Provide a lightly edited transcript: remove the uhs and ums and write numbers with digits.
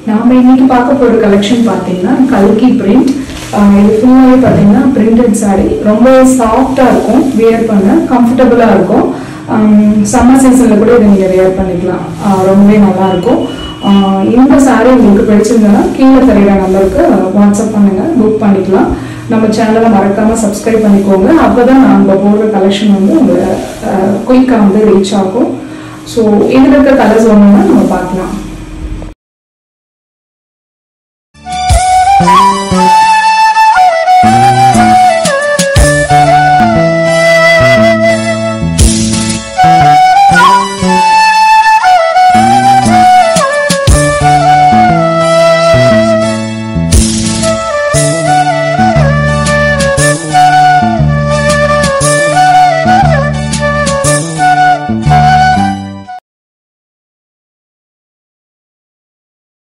நாம இன்னைக்கு பார்க்க போற கலெக்ஷன் பாத்தீங்கன்னா கல்கி பிரிண்ட். இது ஃபுல்லாவே பாத்தீங்கன்னா பிரிண்டட் சாரி. ரொம்ப சாஃப்டா இருக்கும், வியர் பண்ண கம்ஃபர்டபுளா இருக்கும். சம்மர் சீசன்ல கூட இதை நீங்க வியர் பண்ணிக்கலாம், ரொம்பவே நல்லா இருக்கும். இந்த சாரி உங்களுக்கு பிடிச்சிருந்தா கீழே தெரியுற நம்பருக்கு வாட்ஸ்அப் பண்ணுங்க, புக் பண்ணிக்கலாம். நம்ம சேனலை மறக்காம சப்ஸ்கிரைப் பண்ணிக்கோங்க, அப்பதான் நம்ம போடுற கலெக்ஷன் வந்து உங்களை குயிக்கா வந்து ரீச் ஆகும். ஸோ இதுல இருக்க கலர்ஸ் ஒன்றுனா நம்ம பார்க்கலாம்.